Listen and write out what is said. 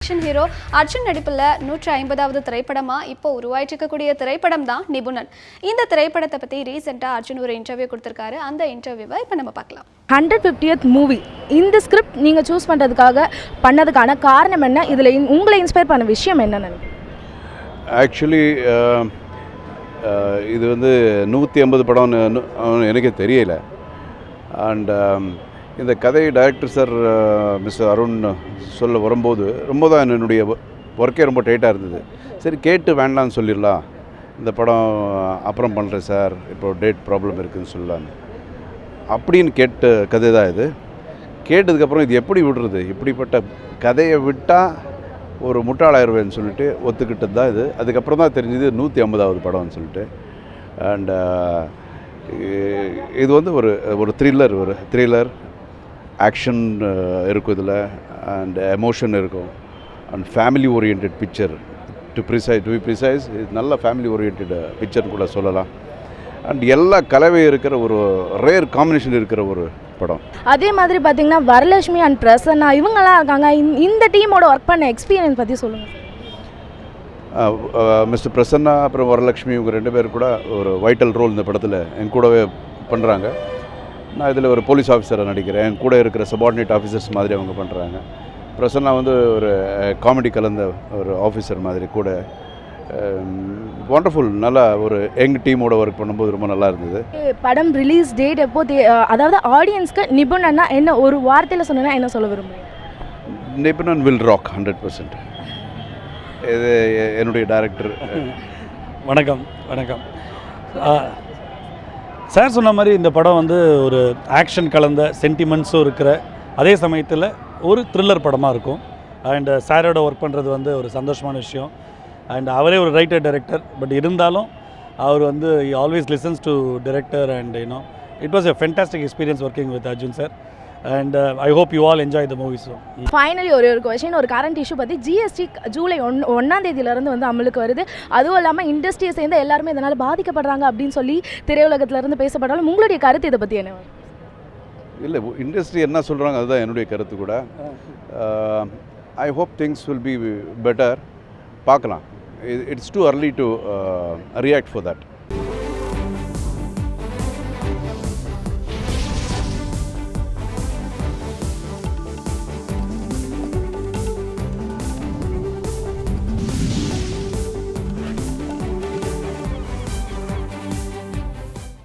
Action hero Arjun நடிப்பில் 150வது திரைப்படமா இப்போ உருவாயிட்டு இருக்கக்கூடிய திரைப்படம் தான் நிபுணன். இந்த திரைப்படத்தை பற்றி ரீசெண்டாக அர்ஜுன் ஒரு இன்டர்வியூ கொடுத்துருக்காரு. அந்த இன்டர்வியூவை இப்போ நம்ம பார்க்கலாம். 150th மூவி இந்த ஸ்கிரிப்ட் நீங்கள் சூஸ் பண்ணதுக்கான காரணம் என்ன? இதில் உங்களை இன்ஸ்பயர் பண்ண விஷயம் என்னன்னு? ஆக்சுவலி இது வந்து 150 படம்னு எனக்கே தெரியல. அண்ட் இந்த கதை டைரக்டர் சார் மிஸ்டர் அருண் சொல்ல வரும்போது ரொம்ப தான் என்னுடைய ஒர்க்கே ரொம்ப டைட்டாக இருந்தது. சரி கேட்டு வேண்டாம்னு சொல்லிடலாம், இந்த படம் அப்புறம் பண்ணுறேன் சார், இப்போ டேட் ப்ராப்ளம் இருக்குதுன்னு சொல்லலான்னு அப்படின்னு கேட்ட கதை தான் இது. கேட்டதுக்கப்புறம் இது எப்படி விடுறது, இப்படிப்பட்ட கதையை விட்டால் ஒரு முட்டாளாயிருவேன்னு சொல்லிட்டு ஒத்துக்கிட்டது தான் இது. அதுக்கப்புறம் தான் தெரிஞ்சது 150வது படம்னு சொல்லிட்டு. அண்ட் இது வந்து ஒரு த்ரில்லர் ஆக்ஷன் இருக்கும் இதில், அண்ட் எமோஷன் இருக்கும், and family orient picture. To be precise இது நல்ல ஃபேமிலி ஓரியன்ட் பிக்சர்னு கூட சொல்லலாம். அண்ட் எல்லா கலவை இருக்கிற ஒரு ரேர் காம்பினேஷன் இருக்கிற ஒரு படம். அதே மாதிரி பார்த்தீங்கன்னா வரலட்சுமி அண்ட் பிரசன்னா இவங்கெல்லாம் இருக்காங்க. இந்த டீமோட ஒர்க் பண்ண எக்ஸ்பீரியன்ஸ் பற்றி சொல்லுங்கள். மிஸ்டர் பிரசன்னா அப்புறம் வரலட்சுமி இவங்க 2 பேர் கூட ஒரு வைட்டல் ரோல் இந்த படத்தில் என் கூடவே பண்ணுறாங்க. நான் இதில் ஒரு போலீஸ் ஆஃபீஸராக நடிக்கிறேன். என் கூட இருக்கிற சபார்டினேட் ஆஃபீஸர்ஸ் மாதிரி அவங்க பண்ணுறாங்க. பிரசன்னா வந்து ஒரு காமெடி கலந்த ஒரு ஆஃபீஸர் மாதிரி கூட. வண்டர்ஃபுல், நல்லா ஒரு யங் டீமோட ஒர்க் பண்ணும்போது ரொம்ப நல்லா இருந்தது. படம் ரிலீஸ் டேட் எப்போ, அதாவது ஆடியன்ஸ்க்கு நிபுணன்னா என்ன ஒரு வார்த்தையில் சொன்னா என்ன சொல்ல விரும்புகிறேன்? நிபுணன் வில் ராக் 100%. இது என்னுடைய டைரக்டர். வணக்கம். சார் சொன்ன மாதிரி இந்த படம் வந்து ஒரு ஆக்ஷன் கலந்த சென்டிமெண்ட்ஸும் இருக்கிற அதே சமயத்தில் ஒரு த்ரில்லர் படமாக இருக்கும். அண்ட் சாரோட ஒர்க் பண்ணுறது வந்து ஒரு சந்தோஷமான விஷயம். அண்ட் அவரே ஒரு ரைட்டர் டைரக்டர், பட் இருந்தாலும் அவர் வந்து always listens to director. And it was a fantastic experience working with Arjun sir. And I hope you all enjoy the movies. Finally ஒரு கொஸ்டின், ஒரு கரண்ட் இஷ்யூ பற்றி. ஜிஎஸ்டி ஜூலை 1ஆம் தேதியிலேருந்து வந்து அமலுக்கு வருது. அதுவும் இல்லாமல் இண்டஸ்ட்ரியை சேர்ந்து எல்லாருமே இதனால் பாதிக்கப்படுறாங்க அப்படின்னு சொல்லி திரையுலகத்திலேருந்து பேசப்பட்டாலும் உங்களுடைய கருத்து இதை பற்றி என்ன? இல்லை, இண்டஸ்ட்ரி என்ன சொல்கிறாங்க அதுதான் என்னுடைய கருத்து கூட. I hope things will be better. பார்க்கலாம். It's too early to react for that.